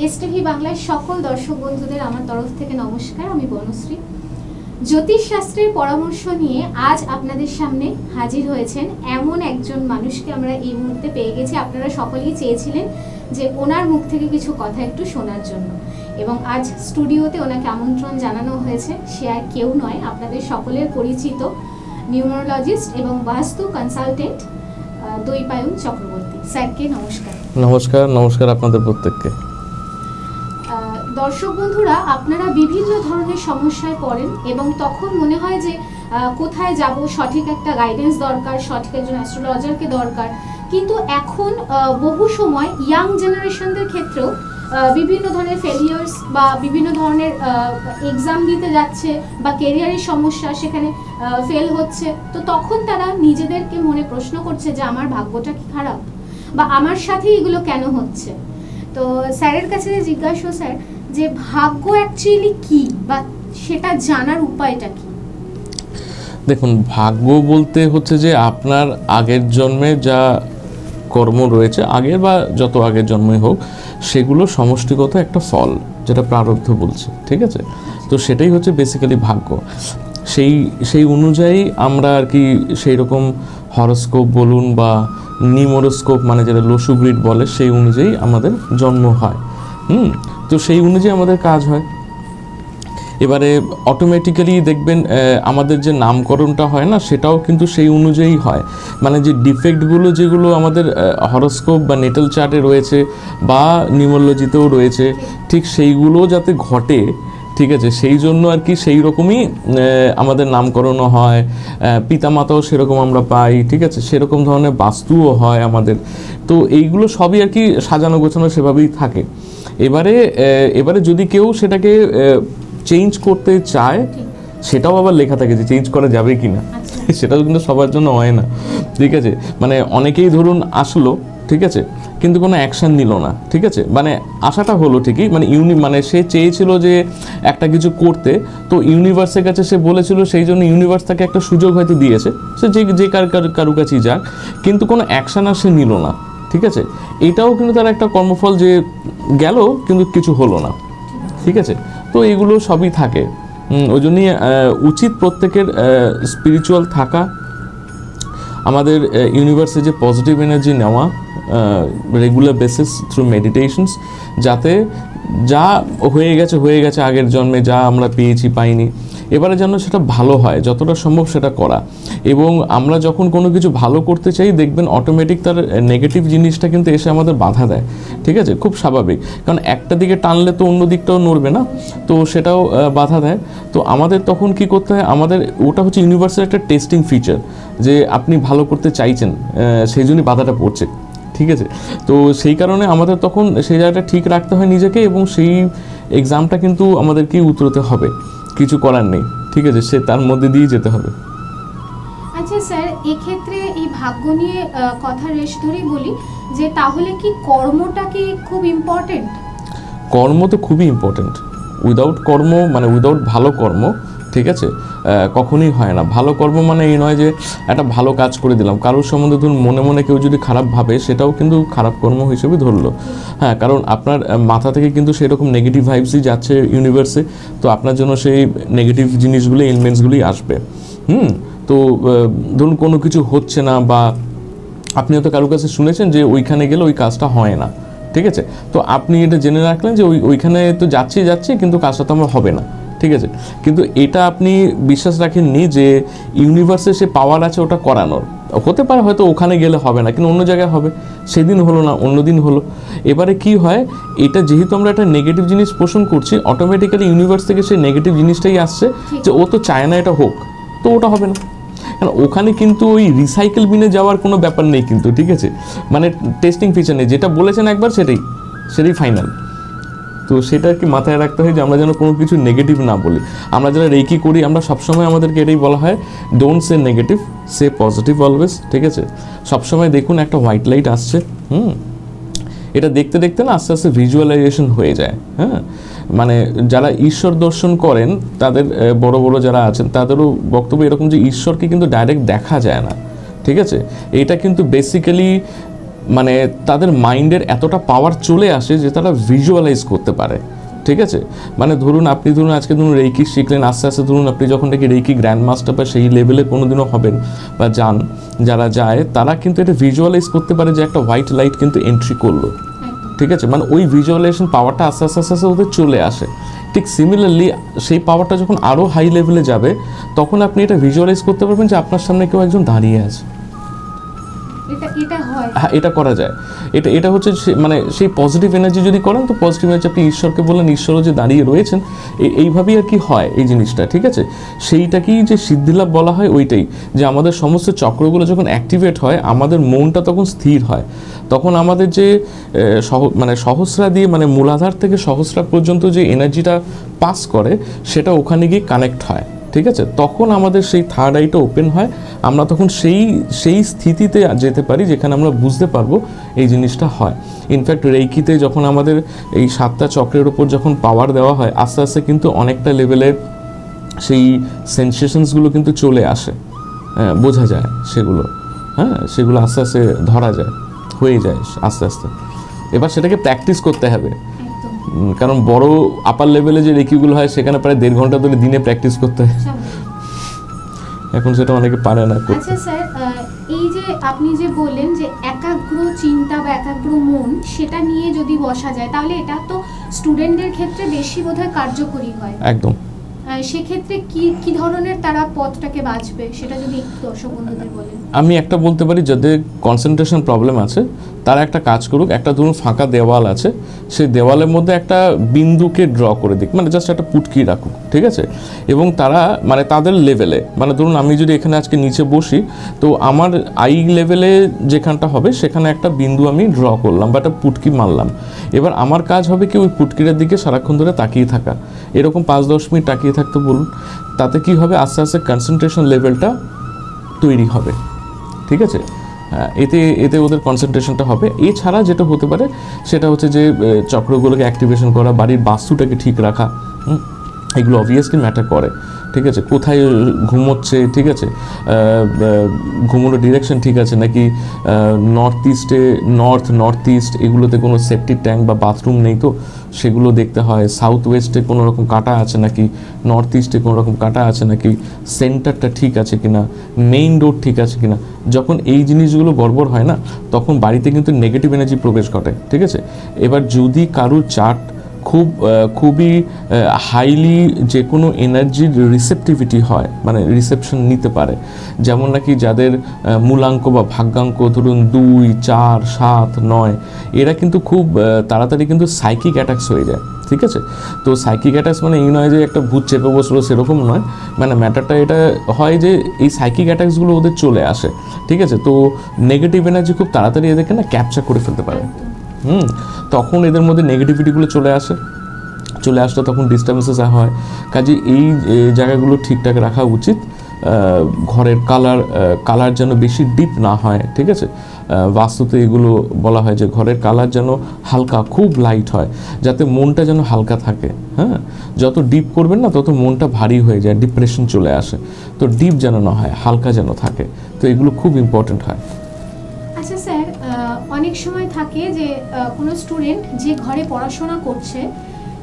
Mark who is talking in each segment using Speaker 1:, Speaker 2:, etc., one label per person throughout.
Speaker 1: STV বাংলার সকল দর্শক বন্ধুদের আমার তরফ থেকে নমস্কার। আমি বনশ্রী। জ্যোতিষ শাস্ত্রের পরামর্শ নিয়ে আজ আপনাদের সামনে হাজির হয়েছেন এমন একজন মানুষকে আমরা এই মুহূর্তে পেয়ে গেছি। আপনারা সকলেই চেয়েছিলেন যে ওনার মুখ থেকে কিছু কথা একটু শোনার জন্য, এবং আজ স্টুডিওতে ওনাকে আমন্ত্রণ জানানো হয়েছে। সে আর কেউ নয়, আপনাদের সকলের পরিচিত নিউমারোলজিস্ট এবং বাস্তু কনসালটেন্ট দৈপায়ন চক্রবর্তী। স্যারকে নমস্কার।
Speaker 2: নমস্কার। নমস্কার আপনাদের প্রত্যেককে।
Speaker 1: দর্শক বন্ধুরা, আপনারা বিভিন্ন ধরনের সমস্যায় পড়েন এবং তখন মনে হয় যে কোথায় যাব, সঠিক একটা গাইডেন্স দরকার, সঠিক একজন অ্যাস্ট্রোলজারকে দরকার। কিন্তু এখন বহু সময় ইয়াং জেনারেশনদের ক্ষেত্রেও বিভিন্ন ধরনের ফেলিয়ার্স বা বিভিন্ন ধরনের এক্সাম দিতে যাচ্ছে বা কেরিয়ারের সমস্যা, সেখানে ফেল হচ্ছে। তো তখন তারা নিজেদেরকে মনে প্রশ্ন করছে যে আমার ভাগ্যটা কি খারাপ, বা আমার সাথে এগুলো কেন হচ্ছে। তো স্যারের কাছে জিজ্ঞাসা, স্যার, যে ভাগ্য অ্যাকচুয়ালি কি বা সেটা জানার উপায়টা কি?
Speaker 2: দেখুন, ভাগ্য বলতে হচ্ছে যে আপনার আগের জন্মে যা কর্ম রয়েছে, আগের বা যত আগের জন্মই হোক, সেগুলো সমষ্টিগত একটা ফল, যেটা প্রারব্ধ বলছে, ঠিক আছে? তো সেটাই হচ্ছে বেসিক্যালি ভাগ্য। সেই অনুযায়ী আমরা আর কি সেই রকম হরোস্কোপ বলুন বা নিউমেরোস্কোপ, মানে যেটা লসু গ্রিড বলে, সেই অনুযায়ী আমাদের জন্ম হয়। তো সেই অনুযায়ী আমাদের কাজ হয়। এবারে অটোমেটিক্যালি দেখবেন আমাদের যে নামকরণটা হয় না, সেটাও কিন্তু সেই অনুযায়ী হয়। মানে যে ডিফেক্টগুলো যেগুলো আমাদের হরোস্কোপ বা নেটাল চার্টে রয়েছে বা নিউমারোলজিতেও রয়েছে, ঠিক সেইগুলো যাতে ঘটে, ঠিক আছে, সেই জন্য আর কি সেই রকমই আমাদের নামকরণও হয়, পিতামাতাও সেরকম আমরা পাই, ঠিক আছে, সেরকম ধরনের বাস্তুও হয় আমাদের। তো এইগুলো সবই আর কি সাজানো গোছানো সেভাবেই থাকে। এবারে যদি কেউ সেটাকে চেঞ্জ করতে চায়, সেটাও আবার লেখা থাকে যে চেঞ্জ করা যাবে কি না। সেটাও কিন্তু সবার জন্য হয় না, ঠিক আছে। মানে অনেকেই ধরুন আসলো, ঠিক আছে, কিন্তু কোনো অ্যাকশান নিল না, ঠিক আছে। মানে আশাটা হলো ঠিকই, মানে সে চেয়েছিল যে একটা কিছু করতে, তো ইউনিভার্সের কাছে সে বলেছিল, সেই জন্য ইউনিভার্স তাকে একটা সুযোগ হয়তো দিয়েছে, সে যে কারু কাছেই যাক, কিন্তু কোনো অ্যাকশান আর সে নিল না, ঠিক আছে। এটাও কিন্তু তার একটা কর্মফল, যে গেল কিন্তু কিছু হলো না, ঠিক আছে। তো এগুলো সবই থাকে। ওই জন্যই উচিত প্রত্যেকের স্পিরিচুয়াল থাকা, আমাদের ইউনিভার্সে যে পজিটিভ এনার্জি নেওয়া রেগুলার বেসিস থ্রু মেডিটেশনস, যাতে যা হয়ে গেছে আগের জন্মে, যা আমরা পেয়েছি পাইনি, এবারে যেন সেটা ভালো হয়, যতটা সম্ভব সেটা করা। এবং আমরা যখন কোনো কিছু ভালো করতে চাই, দেখবেন অটোমেটিক তার নেগেটিভ জিনিসটা কিন্তু এসে আমাদের বাধা দেয়, ঠিক আছে, খুব স্বাভাবিক। কারণ একটা দিকে টানলে তো অন্য দিকটাও নড়বে না, তো সেটাও বাধা দেয়। তো আমাদের তখন কি করতে হয়, আমাদের ওটা হচ্ছে ইউনিভার্সের একটা টেস্টিং ফিচার, যে আপনি ভালো করতে চাইছেন, সেই জন্যই বাধাটা পড়ছে, ঠিক আছে। তো সেই কারণে আমাদের তখন সেই জায়গাটা ঠিক রাখতে হয় নিজেকে, এবং সেই এক্সামটা কিন্তু আমাদেরকেই উতরতে হবে, কিছু করার নেই, ঠিক আছে, সে তার মধ্যে দিয়ে যেতে হবে।
Speaker 1: আচ্ছা স্যার, এক্ষেত্রে এই ভাগ্য নিয়ে কথা রেশ ধরেই বলি যে তাহলে কি কর্মটা কি খুব ইম্পর্টেন্ট?
Speaker 2: কর্ম তো খুবই ইম্পর্টেন্ট। উইদাউট কর্ম, মানে উইদাউট ভালো কর্ম, ঠিক আছে, কখনোই হয় না। ভালো কর্ম মানে এই নয় যে একটা ভালো কাজ করে দিলাম। কারোর সম্বন্ধে ধরুন মনে মনে কেউ যদি খারাপ ভাবে, সেটাও কিন্তু খারাপ কর্ম হিসেবে ধরলো। হ্যাঁ, কারণ আপনার মাথা থেকে কিন্তু সেরকম নেগেটিভ ভাইবসই যাচ্ছে ইউনিভার্সে, তো আপনার জন্য সেই নেগেটিভ জিনিসগুলি, এলিমেন্টসগুলি আসবে। তো ধরুন কোনো কিছু হচ্ছে না, বা আপনি হয়তো কারোর কাছে শুনেছেন যে ওইখানে গেলে ওই কাজটা হয় না, ঠিক আছে, তো আপনি এটা জেনে রাখলেন যে ওইখানে তো যাচ্ছি কিন্তু কাজটা তো আমার হবে না, ঠিক আছে। কিন্তু এটা আপনি বিশ্বাস রাখেননি যে ইউনিভার্সে সে পাওয়ার আছে ওটা করানোর। হতে পারে হয়তো ওখানে গেলে হবে না, কিন্তু অন্য জায়গায় হবে, সেদিন হলো না, অন্য দিন হলো। এবারে কি হয়, এটা যেহেতু আমরা একটা নেগেটিভ জিনিস পোষণ করছি, অটোমেটিক্যালি ইউনিভার্স থেকে সেই নেগেটিভ জিনিসটাই আসছে, যে ও তো চায় না এটা হোক, তো ওটা হবে না। কারণ ওখানে কিন্তু ওই রিসাইকেল বিনে যাওয়ার কোনো ব্যাপার নেই কিন্তু, ঠিক আছে, মানে টেস্টিং ফিচার নেই, যেটা বলেছেন একবার সেটাই ফাইনাল। তো সেটা কি মাথায় রাখতে হয় যে আমরা যেন কোনো কিছু নেগেটিভ না বলি। আমরা যারা রেকি করি, আমরা সবসময় আমাদেরকে এটাই বলা হয়, don't say negative, say positive always, ঠিক আছে। সবসময় দেখুন একটা হোয়াইট লাইট আসছে, এটা দেখতে দেখতে না আস্তে আস্তে ভিজুয়ালাইজেশন হয়ে যায়। হ্যাঁ, মানে যারা ঈশ্বর দর্শন করেন, তাদের বড় বড় যারা আছেন, তাদেরও বক্তব্য এরকম যে ঈশ্বরকে কিন্তু ডাইরেক্ট দেখা যায় না, ঠিক আছে। এটা কিন্তু বেসিক্যালি মানে তাদের মাইন্ডের এতটা পাওয়ার চলে আসে যে তারা ভিজুয়ালাইজ করতে পারে, ঠিক আছে। মানে ধরুন আজকে রেইকি শিখলেন, আস্তে আস্তে ধরুন আপনি যখন নাকি রেইকি গ্র্যান্ড মাস্টার বা সেই লেভেলে কোনোদিনও হবেন বা যান, যারা যায় তারা কিন্তু এটা ভিজুয়ালাইজ করতে পারে যে একটা হোয়াইট লাইট কিন্তু এন্ট্রি করলো, ঠিক আছে। মানে ওই ভিজুয়ালাইজেশন পাওয়ারটা আস্তে আস্তে আস্তে আস্তে ওদের চলে আসে। ঠিক সিমিলারলি সেই পাওয়ারটা যখন আরও হাই লেভেলে যাবে তখন আপনি এটা ভিজুয়ালাইজ করতে পারবেন যে আপনার সামনে কেউ একজন দাঁড়িয়ে আছে। হ্যাঁ, এটা করা যায়। এটা হচ্ছে মানে সেই পজিটিভ এনার্জি যদি করেন তো পজিটিভ এনার্জি, আপনি ঈশ্বরকে বললেন, ঈশ্বরও যে দাঁড়িয়ে রয়েছেন, এইভাবেই আর কি হয় এই জিনিসটা, ঠিক আছে। সেইটাকেই যে সিদ্ধিলাভ বলা হয়, ওইটাই যে আমাদের সমস্ত চক্রগুলো যখন অ্যাক্টিভেট হয় আমাদের মনটা তখন স্থির হয়, তখন আমাদের যে মানে সহস্রা দিয়ে মানে মূলাধার থেকে সহস্রা পর্যন্ত যে এনার্জিটা পাস করে সেটা ওখানে গিয়ে কানেক্ট হয়, ঠিক আছে। তখন আমাদের সেই থার্ড আইটা ওপেন হয়, আমরা তখন সেই স্থিতিতে যেতে পারি যেখানে আমরা বুঝতে পারবো এই জিনিসটা হয়। ইনফ্যাক্ট রেইকিতে যখন আমাদের এই 7টা চক্রের ওপর যখন পাওয়ার দেওয়া হয় আস্তে আস্তে কিন্তু অনেকটা লেভেলে সেই সেন্সেশনসগুলো কিন্তু চলে আসে, হ্যাঁ, বোঝা যায় সেগুলো, হ্যাঁ, সেগুলো আস্তে আস্তে ধরা যায়, হয়ে যায় আস্তে আস্তে। এবার সেটাকে প্র্যাকটিস করতে হবে, কারণ বড় আপার লেভেলে যে রেকিগুলো হয় সেখানে প্রায় 1.5 ঘন্টা ধরে দিনে প্র্যাকটিস করতে হয়, এখন সেটা অনেকে পারে না করতে।
Speaker 1: আচ্ছা স্যার, এই যে আপনি যে বললেন যে একাগ্র চিন্তা বা একাগ্র মন সেটা নিয়ে যদি বসা যায় তাহলে এটা তো স্টুডেন্টদের ক্ষেত্রে বেশি বোধহয় কার্যকরী হয়।
Speaker 2: একদম।
Speaker 1: সেক্ষেত্রে কি ধরনের তারা পথটাকে বাঁচবে সেটা যদি একটু দর্শক বন্ধুদের বলেন।
Speaker 2: আমি একটা বলতে পারি, যাদের কনসেন্ট্রেশন প্রবলেম আছে তারা একটা কাজ করুক, একটা ধরুন ফাঁকা দেওয়াল আছে, সেই দেওয়ালের মধ্যে একটা বিন্দুকে ড্র করে দিক, মানে জাস্ট একটা পুটকি রাখুক, ঠিক আছে। এবং তারা মানে তাদের লেভেলে, মানে ধরুন আমি যদি এখানে আজকে নিচে বসি তো আমার আই লেভেলে যেখানটা হবে সেখানে একটা বিন্দু আমি ড্র করলাম বা একটা পুটকি মারলাম। এবার আমার কাজ হবে কি ওই পুটকিটার দিকে সারাক্ষণ ধরে তাকিয়ে থাকা, এরকম 5-10 মিনিট তাকিয়ে থাকতে বলুন। তাতে কি হবে, আস্তে আস্তে কনসেন্ট্রেশন লেভেলটা তৈরি হবে, ঠিক আছে। এতে ওদের কনসেন্ট্রেশনটা হবে। এছাড়া যেটা হতে পারে সেটা হচ্ছে যে চক্রগুলোকে অ্যাক্টিভেশন করা, বাড়ির বাস্তুটাকে ঠিক রাখা, এগুলো অবভিয়াসলি ম্যাটার করে, ঠিক আছে। কোথায় ঘুমোচ্ছে, ঠিক আছে, ঘুমোনোর ডিরেকশন ঠিক আছে নাকি, নর্থ ইস্ট এগুলোতে কোনো সেপটিক ট্যাঙ্ক বা বাথরুম নেই তো সেগুলো দেখতে হয়, সাউথ ওয়েস্টে কোনো রকম কাটা আছে নাকি, নর্থ ইস্টে কোনো রকম কাটা আছে নাকি, সেন্টারটা ঠিক আছে কিনা, মেইন রোড ঠিক আছে কিনা। যখন এই জিনিসগুলো গড়বড় হয় না তখন বাড়িতে কিন্তু নেগেটিভ এনার্জি প্রবেশ ঘটে, ঠিক আছে। এবার যদি কারুর চার্ট খুবই হাইলি যে কোনো এনার্জির রিসেপটিভিটি হয়, মানে রিসেপশন নিতে পারে, যেমন নাকি যাদের মূলাঙ্ক বা ভাগ্যাঙ্ক ধরুন 2, 4, 7, 9, এরা কিন্তু খুব তাড়াতাড়ি কিন্তু সাইকিক অ্যাটাকস হয়ে যায়, ঠিক আছে। তো সাইকিক অ্যাটাকস মানে এই নয় যে একটা ভূত চেপে বসলো, সেরকম নয়, মানে ম্যাটারটা এটা হয় যে এই সাইকিক অ্যাটাকসগুলো ওদের চলে আসে, ঠিক আছে। তো নেগেটিভ এনার্জি খুব তাড়াতাড়ি এদেরকে না ক্যাপচার করে ফেলতে পারে, তখন এদের মধ্যে নেগেটিভিটিগুলো চলে আসলে তখন ডিস্টার্বেন্সেস হয়। কাজে এই জায়গাগুলো ঠিকঠাক রাখা উচিত। ঘরের কালার যেন বেশি ডিপ না হয়, ঠিক আছে। বাস্তুতে এগুলো বলা হয় যে ঘরের কালার যেন হালকা, খুব লাইট হয়, যাতে মনটা যেন হালকা থাকে, হ্যাঁ। যত ডিপ করবেন না তত মনটা ভারী হয়ে যায়, ডিপ্রেশন চলে আসে। তো ডিপ যেন না হয়, হালকা যেন থাকে, তো এগুলো খুব ইম্পর্টেন্ট হয়।
Speaker 1: আচ্ছা স্যার, অনেক সময় থাকে যে কোনো স্টুডেন্ট যে ঘরে পড়াশোনা করছে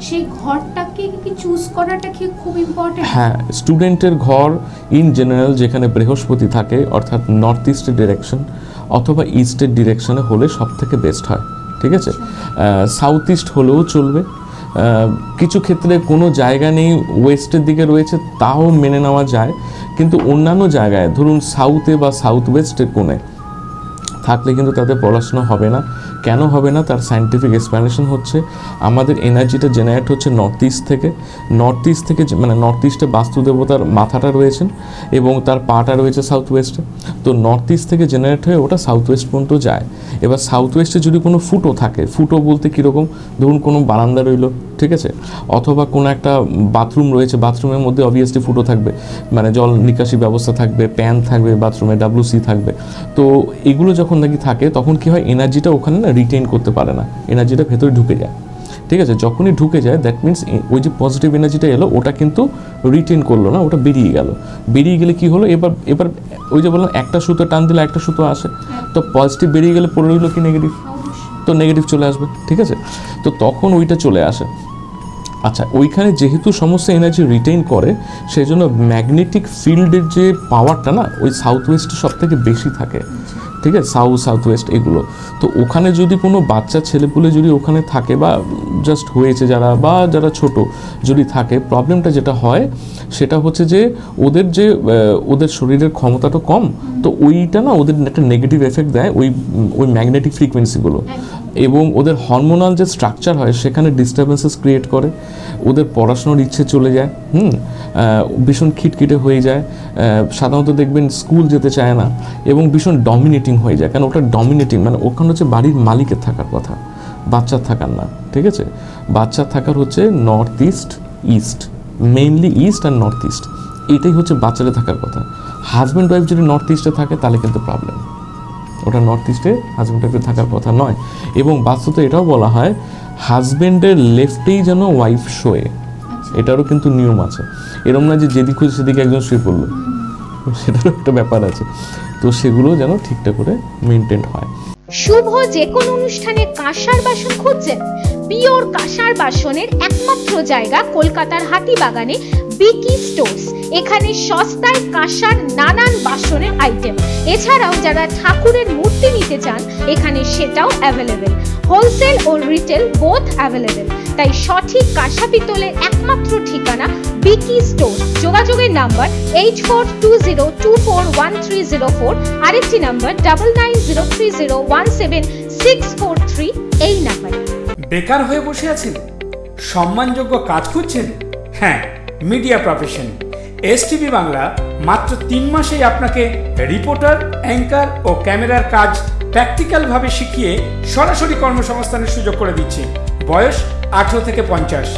Speaker 1: সেই ঘরটাকে কি চুজ করাটা কি খুব ইম্পর্টেন্ট? হ্যাঁ,
Speaker 2: স্টুডেন্টের ঘর ইন জেনারেল যেখানে বৃহস্পতি থাকে, অর্থাৎ নর্থ ইস্টের ডিরেকশন অথবা ইস্টের ডিরেকশনে হলে সব থেকে বেস্ট হয়, ঠিক আছে। সাউথ ইস্ট হলেও চলবে, কিছু ক্ষেত্রে কোনো জায়গা নেই ওয়েস্টের দিকে রয়েছে তাও মেনে নেওয়া যায়, কিন্তু অন্যান্য জায়গায় ধরুন সাউথে বা সাউথ ওয়েস্টের কোণে থাকলে কিন্তু তাদের পড়াশোনা হবে না। কেন হবে না তার সায়েন্টিফিক এক্সপ্লেনেশন হচ্ছে আমাদের এনার্জিটা জেনারেট হচ্ছে নর্থ ইস্ট থেকে, মানে নর্থ ইস্টে বাস্তুদেবতার মাথাটা রয়েছেন এবং তার পাটা রয়েছে সাউথ ওয়েস্টে। তো নর্থ ইস্ট থেকে জেনারেট হয়ে ওটা সাউথ ওয়েস্ট পর্যন্ত যায়। এবার সাউথ ওয়েস্টে যদি কোনো ফুটো থাকে, ফুটো বলতে কীরকম, ধরুন কোনো বারান্দা রইল, ঠিক আছে, অথবা কোনো একটা বাথরুম রয়েছে, বাথরুমের মধ্যে অবভিয়াসলি ফুটো থাকবে, মানে জল নিকাশি ব্যবস্থা থাকবে, প্যান থাকবে বাথরুমে, WC থাকবে। তো এগুলো যখন নাকি থাকে তখন কি হয়, এনার্জিটা ওখানে না রিটেইন করতে পারে না, এনার্জিটা ভেতরে ঢুকে যায়, ঠিক আছে, যখনই ঢুকে যায় দ্যাট মিনস ওই যে পজিটিভ এনার্জিটা এলো ওটা কিন্তু রিটেন করলো না, ওটা বেরিয়ে গেল। বেরিয়ে গেলে কি হলো, এবার এবার ওই যে বললাম একটা সুতো টান দিলে একটা সুতো আসে, তো পজিটিভ বেরিয়ে গেলে পড়ে রইলো কি নেগেটিভ, তো নেগেটিভ চলে আসবে। ঠিক আছে, তো তখন ওইটা চলে আসে। আচ্ছা, ওইখানে যেহেতু সমস্ত এনার্জি রিটেইন করে সেই জন্য ম্যাগনেটিক ফিল্ডের যে পাওয়ারটা না ওই সাউথ ওয়েস্টে সব থেকে বেশি থাকে। ঠিক আছে, সাউথ ওয়েস্ট এগুলো। তো ওখানে যদি কোনো বাচ্চা ছেলেপুলে যদি ওখানে থাকে বা জাস্ট হয়েছে যারা বা যারা ছোট যদি থাকে, প্রবলেমটা যেটা হয় সেটা হচ্ছে যে ওদের শরীরের ক্ষমতাটা কম, তো ওইটা না ওদের একটা নেগেটিভ এফেক্ট দেয় ওই ম্যাগনেটিক ফ্রিকোয়েন্সিগুলো, এবং ওদের হরমোনাল যে স্ট্রাকচার হয় সেখানে ডিস্টারবেন্সেস ক্রিয়েট করে, ওদের পড়াশোনার ইচ্ছে চলে যায়, ভীষণ খিটখিটে হয়ে যায়, সাধারণত দেখবেন স্কুল যেতে চায় না, এবং ভীষণ ডমিনেটিং হয়ে যায়। কারণ ওটা ডমিনেটিং মানে ওখানে হচ্ছে বাড়ির মালিকের থাকার কথা, বাচ্চার থাকার না। ঠিক আছে, বাচ্চার থাকার হচ্ছে নর্থ ইস্ট, মেইনলি ইস্ট আর নর্থ ইস্ট, এটাই হচ্ছে বাচ্চাদের থাকার কথা। হাজব্যান্ড ওয়াইফ যদি নর্থ ইস্টে থাকে তাহলে কিন্তু প্রবলেম, ওটা নর্থ ইস্টে হাজব্যান্ড ওয়াইফে থাকার কথা নয়। এবং বাস্তবে এটাও বলা হয় হাজব্যান্ডের লেফটেই যেন ওয়াইফ শোয়ে, এটারও কিন্তু নিয়ম আছে। এরকম না যে যেদিক খুঁজে সেদিকে একজন শুয়ে পড়লো, সেটারও একটা ব্যাপার আছে। তো সেগুলো যেন ঠিকঠাক করে মেনটেন হয়।
Speaker 3: শুভ যে কোনো অনুষ্ঠানে কাঁসার বাসন খুঁজছেন? পিওর কাঁসার বাসনের একমাত্র জায়গা কলকাতার হাতিবাগানে বিকি স্টোর্স। এখানে সস্তায় কাঁসার নানান বাসনের আইটেম, এছাড়াও যারা ঠাকুরের মূর্তি নিতে চান এখানে সেটাও অ্যাভেলেবেল। হোলসেল ও রিটেল বোথ অ্যাভেলেবেল। তাই সঠিক কাঁসা পিতলের একমাত্র ঠিকানা বিকি স্টোর। যোগাযোগের নাম্বার 8420241304, আরেকটি নাম্বার 9903017643 এই নাম্বারে।
Speaker 4: বেকার হয়ে বসে আছেন? সম্মানযোগ্য কাজ খুঁজছেন? হ্যাঁ, মিডিয়া প্রফেশন এসটিভি বাংলা মাত্র 3 মাসেই আপনাকে রিপোর্টার, অ্যাঙ্কার ও ক্যামেরার কাজ প্র্যাকটিক্যালভাবে শিখিয়ে সরাসরি কর্মসংস্থানের সুযোগ করে দিচ্ছে। বয়স 18 থেকে 50।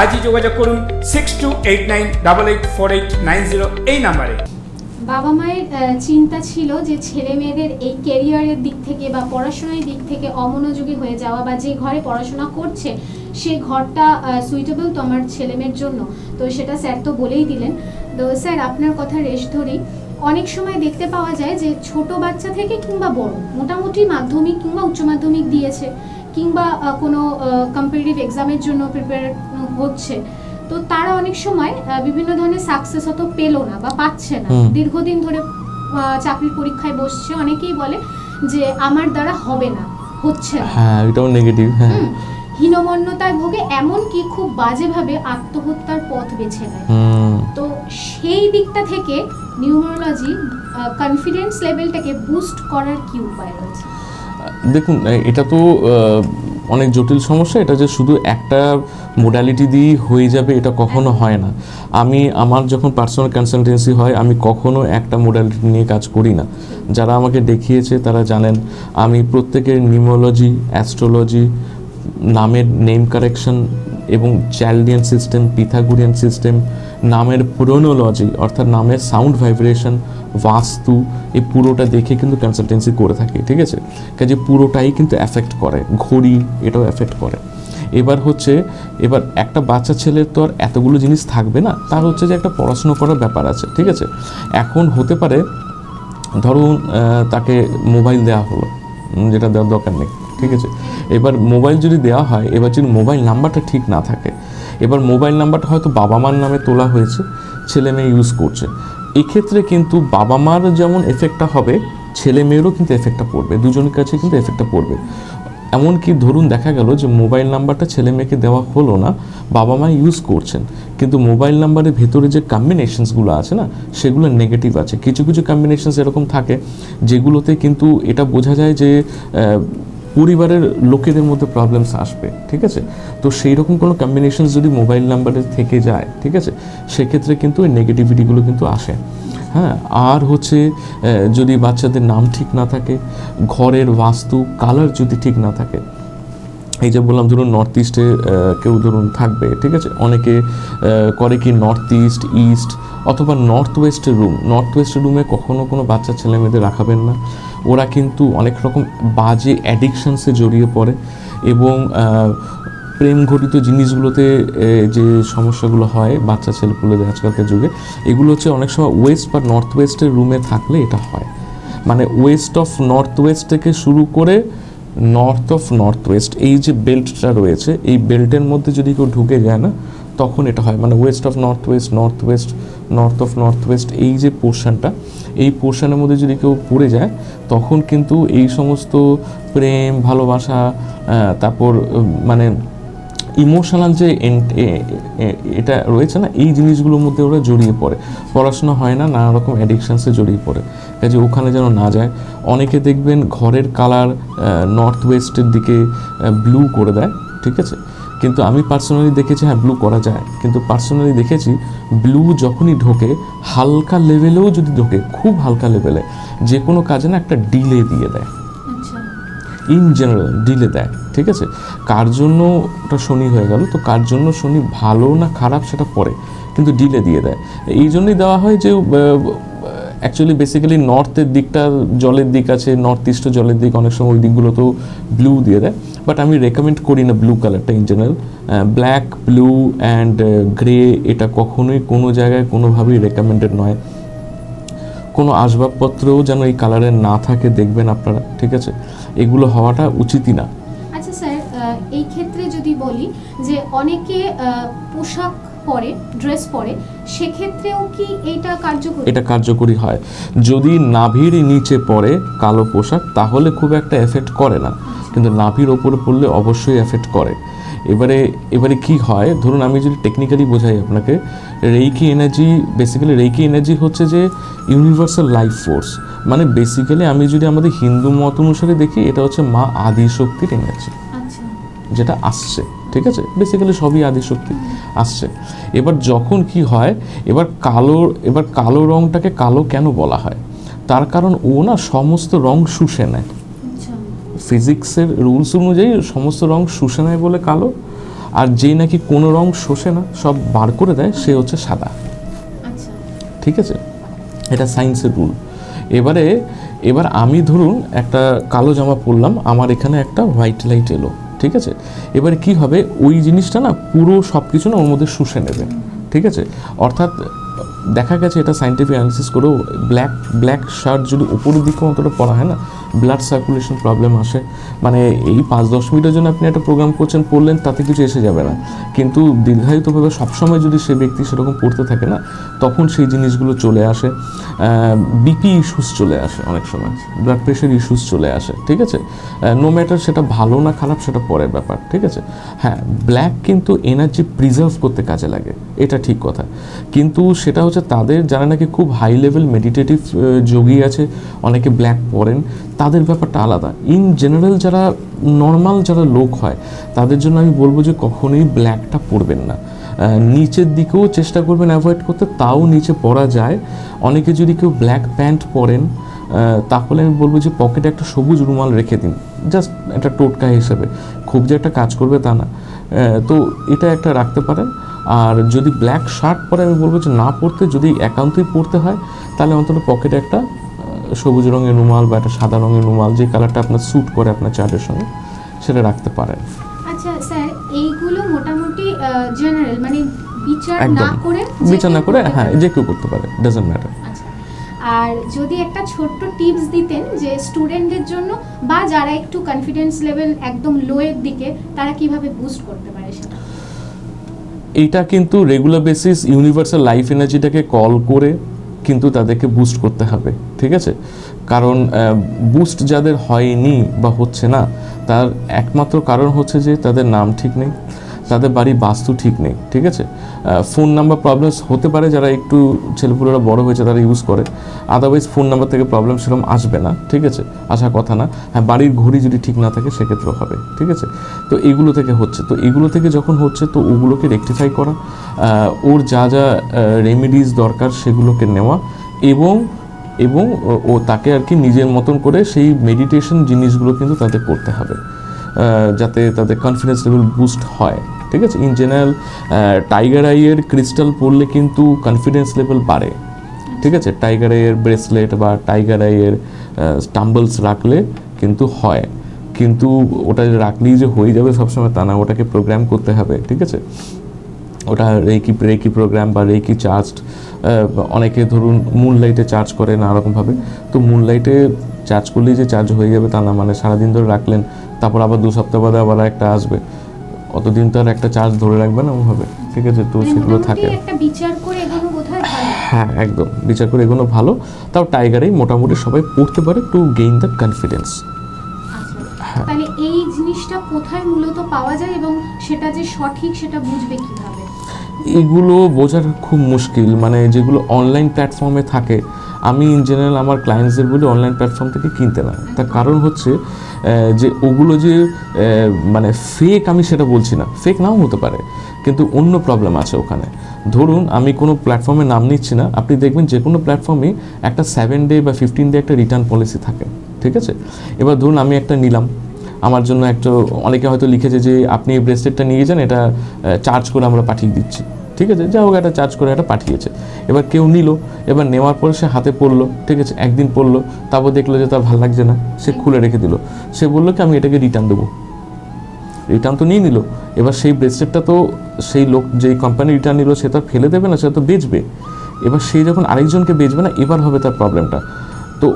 Speaker 4: আজই যোগাযোগ করুন 6289884890 এই নাম্বারে।
Speaker 1: বাবা মায়ের চিন্তা ছিল যে ছেলে মেয়েদের এই ক্যারিয়ারের দিক থেকে বা পড়াশোনার দিক থেকে অমনোযোগী হয়ে যাওয়া, বা যে ঘরে পড়াশোনা করছে সেই ঘরটা সুইটেবল তো আমার ছেলে মেয়ের জন্য, তো সেটা স্যার তো বলেই দিলেন। তো স্যার আপনার কথা রেশ ধরি, অনেক সময় দেখতে পাওয়া যায় যে ছোট বাচ্চা থেকে কিংবা বড় মোটামুটি মাধ্যমিক কিংবা উচ্চ মাধ্যমিক দিয়েছে কিংবা কোনো কম্পিটিটিভ এক্সামের জন্য প্রিপেয়ার হচ্ছে, তো তারা অনেক সময় বিভিন্ন ধরনের সাকসেস হয়তো পেলো না বা পাচ্ছে না, দীর্ঘদিন ধরে চাকরির পরীক্ষায় বসছে, অনেকেই বলে যে আমার দ্বারা হবে না, হচ্ছে না,
Speaker 2: হ্যাঁ এটাও নেগেটিভ, হ্যাঁ
Speaker 1: হীনমন্যতায় ভোগে, এমনকি খুব বাজেভাবে আত্মহত্যার পথ বেছে নেয়। তো সেই দিকটা থেকে নিউমারোলজি কনফিডেন্স লেভেলটাকে বুস্ট করার কি উপায় রয়েছে?
Speaker 2: দেখুন, এটা তো অনেক জটিল সমস্যা। এটা যে শুধু একটা মোডালিটি দিয়েই হয়ে যাবে এটা কখনো হয় না। আমার যখন পার্সোনাল কনসালটেন্সি হয় আমি কখনো একটা মোডালিটি নিয়ে কাজ করি না। যারা আমাকে দেখিয়েছে তারা জানেন আমি প্রত্যেকের নিউমোলজি, অ্যাস্ট্রোলজি, নামের নেম কারেকশন এবং চ্যালডিয়ান সিস্টেম, পিথাগোরিয়ান সিস্টেম, নামের পুরোনোলজি অর্থাৎ নামের সাউন্ড ভাইব্রেশন, বাস্তু, এই পুরোটা দেখে কিন্তু কনসালটেন্সি করে থাকি। ঠিক আছে, কাজে পুরোটাই কিন্তু এফেক্ট করে, ঘড়ি এটাও এফেক্ট করে। এবার একটা বাচ্চা ছেলের তো আর এতগুলো জিনিস থাকবে না, তার হচ্ছে যে একটা পড়াশুনো করার ব্যাপার আছে। ঠিক আছে, এখন হতে পারে ধরুন তাকে মোবাইল দেওয়া হলো, যেটা দেওয়ার দরকার নেই। ঠিক আছে, এবার মোবাইল যদি দেওয়া হয়, এবার যদি মোবাইল নাম্বারটা ঠিক না থাকে, এবার মোবাইল নাম্বারটা হয়তো বাবা মার নামে তোলা হয়েছে, ছেলে মেয়ে ইউজ করছে, এক্ষেত্রে কিন্তু বাবা মার যেমন এফেক্টটা হবে ছেলে মেয়েরও কিন্তু এফেক্টটা পড়বে, দুজনের কাছে কিন্তু এফেক্টটা পড়বে। এমনকি ধরুন দেখা গেল যে মোবাইল নাম্বারটা ছেলে মেয়েকে দেওয়া হলো না, বাবা মা ইউজ করছেন, কিন্তু মোবাইল নাম্বারের ভেতরে যে কম্বিনেশনসগুলো আছে না সেগুলো নেগেটিভ আছে। কিছু কিছু কম্বিনেশনস এরকম থাকে যেগুলোতে কিন্তু এটা বোঝা যায় যে পরিবারের লোকেদের মধ্যে প্রবলেমস আসবে। ঠিক আছে, তো সেই রকম কোনো কম্বিনেশনস যদি মোবাইল নাম্বারে থেকে যায়, ঠিক আছে, সেক্ষেত্রে কিন্তু এই নেগেটিভিটিগুলো কিন্তু আসে। হ্যাঁ, আর যদি বাচ্চাদের নাম ঠিক না থাকে, ঘরের বাস্তু কালার যদি ঠিক না থাকে, এই যে বললাম ধরুন নর্থ ইস্টে কেউ ধরুন থাকবে, ঠিক আছে, অনেকে করে কি নর্থ ইস্ট অথবা নর্থ ওয়েস্টের রুমে কখনো কোনো বাচ্চা ছেলে মেয়েদের রাখাবেন না। ওরা কিন্তু অনেক রকম বাজে অ্যাডিকশনসে জড়িয়ে পড়ে এবং প্রেম ঘটিত জিনিসগুলোতে যে সমস্যাগুলো হয় বাচ্চা ছেলেপুলেদের আজকালকার যুগে, এগুলো হচ্ছে অনেক সময় ওয়েস্ট বা নর্থ ওয়েস্টের রুমে থাকলে এটা হয়। মানে ওয়েস্ট অফ নর্থ ওয়েস্ট থেকে শুরু করে নর্থ অফ নর্থ ওয়েস্ট, এই যে বেল্টটা রয়েছে এই বেল্টের মধ্যে যদি কেউ ঢুকে যায় না তখন এটা হয়। মানে West of north West, north West, north of north West, এই যে পোর্শনটা, এই পোর্শনের মধ্যে যদি কেউ পড়ে যায় তখন কিন্তু এই সমস্ত প্রেম ভালোবাসা, তারপর মানে ইমোশনাল যে এটা রয়েছে না, এই জিনিসগুলোর মধ্যে ওরা জড়িয়ে পড়ে। পড়াশোনা হয় না, নানা রকম অ্যাডিকশানসে জড়িয়ে পড়ে, কাজে ওখানে যেন না যায়। অনেকে দেখবেন ঘরের কালার নর্থ ওয়েস্টের দিকে ব্লু করে দেয়, ঠিক আছে, কিন্তু আমি পার্সোনালি দেখেছি হ্যাঁ ব্লু করা যায়, কিন্তু পার্সোনালি দেখেছি ব্লু যখনই ঢোকে হালকা লেভেলেও যদি ঢোকে, খুব হালকা লেভেলে, যে কোনো কাজে না একটা ডিলে দিয়ে দেয়, ইন জেনারেল ডিলে দেয়, ঠিক আছে। কার জন্য ওটা শনি হয়ে গেল, তো কার জন্য শনি ভালো না খারাপ সেটা পরে, কিন্তু ডিলে দিয়ে দেয়। এই জন্যই দেওয়া হয় যে অ্যাকচুয়ালি বেসিক্যালি নর্থের দিকটা জলের দিক আছে, নর্থ ইস্টও জলের দিক, অনেক সময় ওই দিকগুলোতেও ব্লু দিয়ে দেয়, বাট আমি রেকমেন্ড করি না ব্লু কালারটা in general. Black, blue and grey এটা কখনোই কোনো জায়গায় কোনোভাবেই রেকমেন্ডেড নয়। কোনো আসবাবপত্রও যেন এই কালারের না থাকে দেখবেন আপনারা, ঠিক আছে, এগুলো হওয়াটা উচিতই না।
Speaker 1: আচ্ছা স্যার, এই ক্ষেত্রে যদি বলি যে অনেকে পোশাক পরে, ড্রেস পরে, সেক্ষেত্রেও কি এটা কার্যকরী? এটা
Speaker 2: কার্যকরী হয় যদি নাভির নিচে পড়ে কালো পোশাক, তাহলে খুব একটা এফেক্ট করে না, কিন্তু নাভির ওপরে পড়লে অবশ্যই এফেক্ট করে। এবারে কি হয়, ধরুন আমি যদি টেকনিক্যালি বোঝাই আপনাকে, reiki energy, basically reiki energy হচ্ছে যে ইউনিভার্সাল লাইফ ফোর্স। মানে বেসিক্যালি আমি যদি আমাদের হিন্দু মত অনুসারে দেখি, এটা হচ্ছে মা আদিশক্তির এনার্জি, যেটা আসছে, ঠিক আছে, বেসিক্যালি সবই আদিশক্তি আসছে। এবার যখন কি হয়, এবার কালো রঙটাকে কালো কেন বলা হয়, তার কারণ ও না সমস্ত রং শুষে নেয়, ফিজিক্সের রুলস অনুযায়ী সমস্ত রং শুষে নেয় বলে কালো, আর যেই নাকি কোনো রং শোষে না, সব বার করে দেয়, সে হচ্ছে সাদা, ঠিক আছে, এটা সায়েন্সের রুল। এবার আমি ধরুন একটা কালো জামা পরলাম, আমার এখানে একটা হোয়াইট লাইট এলো, ঠিক আছে, এবারে কি হবে, ওই জিনিসটা না পুরো সব কিছু না ওর মধ্যে শুষে নেবে, ঠিক আছে। অর্থাৎ দেখা গেছে এটা সায়েন্টিফিক অ্যানালিসিস করেও, ব্ল্যাক শার্ট যদি উপরের দিকে অন্তত পরা হয় না, ব্লাড সার্কুলেশন প্রবলেম আসে। মানে এই 5-10 মিনিটের জন্য আপনি একটা প্রোগ্রাম করছেন, পড়লেন, তাতে কিছু এসে যাবে না, কিন্তু দীর্ঘায়িতভাবে সবসময় যদি সে ব্যক্তি সেরকম পড়তে থাকে না, তখন সেই জিনিসগুলো চলে আসে। বিপি ইস্যুস চলে আসে, অনেক সময় ব্লাড প্রেশার ইস্যুস চলে আসে, ঠিক আছে। নো ম্যাটার সেটা ভালো না খারাপ, সেটা পরের ব্যাপার, ঠিক আছে। হ্যাঁ, ব্ল্যাক কিন্তু এনার্জি প্রিজার্ভ করতে কাজে লাগে, এটা ঠিক কথা, কিন্তু সেটা হচ্ছে তাদের যারা নাকি খুব হাই লেভেল মেডিটেটিভ যোগী আছে, অনেকে ব্ল্যাক পরেন, তাদের ব্যাপারটা আলাদা। ইন জেনারেল যারা নর্মাল যারা লোক হয়, তাদের জন্য আমি বলবো যে কখনোই ব্ল্যাকটা পরবেন না। নিচের দিকেও চেষ্টা করবেন অ্যাভয়েড করতে, তাও নিচে পরা যায়। অনেকে যদি কেউ ব্ল্যাক প্যান্ট পরেন, তাহলে আমি বলবো যে পকেটে একটা সবুজ রুমাল রেখে দিন, জাস্ট একটা টোটকা হিসেবে, খুব যে একটা কাজ করবে তা না, তো এটা একটা রাখতে পারেন। আর যদি ব্ল্যাক শার্ট পরে, আমি বলবো যে না পরতে, যদি একান্তই পরতে হয় তাহলে অন্তত পকেটে একটা সবুজ রঙের রুমাল বা একটা সাদা রঙের রুমাল, যে কালারটা আপনার স্যুট করে আপনার চার্টের সঙ্গে, সেটা রাখতে পারেন।
Speaker 1: আচ্ছা স্যার, এইগুলো মোটামুটি জেনারেল, মানে বিচার না করে
Speaker 2: হ্যাঁ যে কেউ করতে পারে, ডাজন্ট ম্যাটার।
Speaker 1: আর যদি একটা ছোট্ট টিপস দিতেন যে স্টুডেন্টদের জন্য, বা যারা একটু কনফিডেন্স লেভেল একদম লো এর দিকে, তারা কিভাবে বুস্ট করতে পারে সেটা?
Speaker 2: এইটা কিন্তু রেগুলার বেসিস ইউনিভার্সাল লাইফ এনার্জিটাকে কল করে কিন্তু তাদেরকে বুস্ট করতে হবে, ঠিক আছে। কারণ বুস্ট যাদের হয়নি বা হচ্ছে না, তার একমাত্র কারণ হচ্ছে যে তাদের নাম ঠিক নেই, তাদের বাড়ির বাস্তু ঠিক নেই, ঠিক আছে। ফোন নাম্বার প্রবলেমস হতে পারে, যারা একটু ছেলেপুলেরা বড় হয়েছে তারা ইউজ করে, আদারওয়াইজ ফোন নাম্বার থেকে প্রবলেম সেরকম আসবে না, ঠিক আছে, আসার কথা না। হ্যাঁ, বাড়ির ঘড়ি যদি ঠিক না থাকে সেক্ষেত্রেও হবে, ঠিক আছে। তো এগুলো থেকে হচ্ছে, তো এগুলো থেকে যখন হচ্ছে, তো ওগুলোকে রেকটিফাই করা, ওর যা যা রেমেডিস দরকার সেগুলোকে নেওয়া, এবং ও তাকে আর কি নিজের মতন করে সেই মেডিটেশন জিনিসগুলো কিন্তু তাদের করতে হবে, যাতে তাদের কনফিডেন্স লেভেল বুস্ট হয়, ঠিক আছে। ইন জেনারেল টাইগার আইয়ের ক্রিস্টাল পরলে কিন্তু কনফিডেন্স লেভেল বাড়ে, ঠিক আছে। টাইগার আইয়ের ব্রেসলেট বা টাইগার আইয়ের স্টাম্বলস রাখলে কিন্তু হয়, কিন্তু ওটা রাখলেই যে হয়ে যাবে সবসময় তা না, ওটাকে প্রোগ্রাম করতে হবে, ঠিক আছে। ওটা রেকি প্রোগ্রাম বা রেকি চার্জড, অনেকে ধরুন মুনলাইটে চার্জ করে নানারকমভাবে, তো মুনলাইটে চার্জ করলেই যে চার্জ হয়ে যাবে তা না, মানে সারাদিন ধরে রাখলেন, তারপর আবার 2 সপ্তাহ বাদে আবার একটা আসবে, অতদিন তো আর একটা চার্জ ধরে রাখবে না ওভাবে, ঠিক আছে। তো সেগুলো থাকে, হ্যাঁ একদম বিচার করে এগোনো ভালো। তাও টাইগারেই মোটামুটি সবাই পড়তে পারে টু গেইন দ্য কনফিডেন্স।
Speaker 1: তাহলে এই জিনিসটা কোথায় মূলত পাওয়া যায় এবং সেটা যে সঠিক সেটা বুঝবে কিভাবে?
Speaker 2: এগুলো বোঝার খুব মুশকিল, মানে যেগুলো অনলাইন প্ল্যাটফর্মে থাকে, আমি ইন জেনারেল আমার ক্লায়েন্টসদের বলি অনলাইন প্ল্যাটফর্ম থেকে কিনতে না। তার কারণ হচ্ছে যে ওগুলো যে মানে ফেক, আমি সেটা বলছি না, ফেক নাও হতে পারে, কিন্তু অন্য প্রবলেম আছে ওখানে। ধরুন আমি কোনো প্ল্যাটফর্মের নাম নিচ্ছি না, আপনি দেখবেন যে কোনো প্ল্যাটফর্মে একটা 7 ডে বা 15 ডে একটা রিটার্ন পলিসি থাকে, ঠিক আছে। এবার ধরুন আমি একটা নিলাম, আমার জন্য একটা, অনেকে হয়তো লিখেছে যে আপনি এই ব্রেসলেটটা নিয়ে যান, এটা চার্জ করে আমরা পাঠিয়ে দিচ্ছি, ঠিক আছে, যা হোক একটা চার্জ করে এটা পাঠিয়েছে। এবার কেউ নিল, এবার নেওয়ার পরে সে হাতে পড়লো, ঠিক আছে, একদিন পড়লো, তারপর দেখলো যে তার ভালো লাগছে না, সে খুলে রেখে দিল, সে বললো কি আমি এটাকে রিটার্ন দেবো, রিটার্ন তো নিয়ে নিল। এবার সেই ব্রেসলেটটা তো সেই লোক, যেই কোম্পানি রিটার্ন নিল সে তো ফেলে দেবে না, সে তো বেচবে। এবার সে যখন আরেকজনকে বেচবে না, এবার হবে তার প্রবলেমটা। তো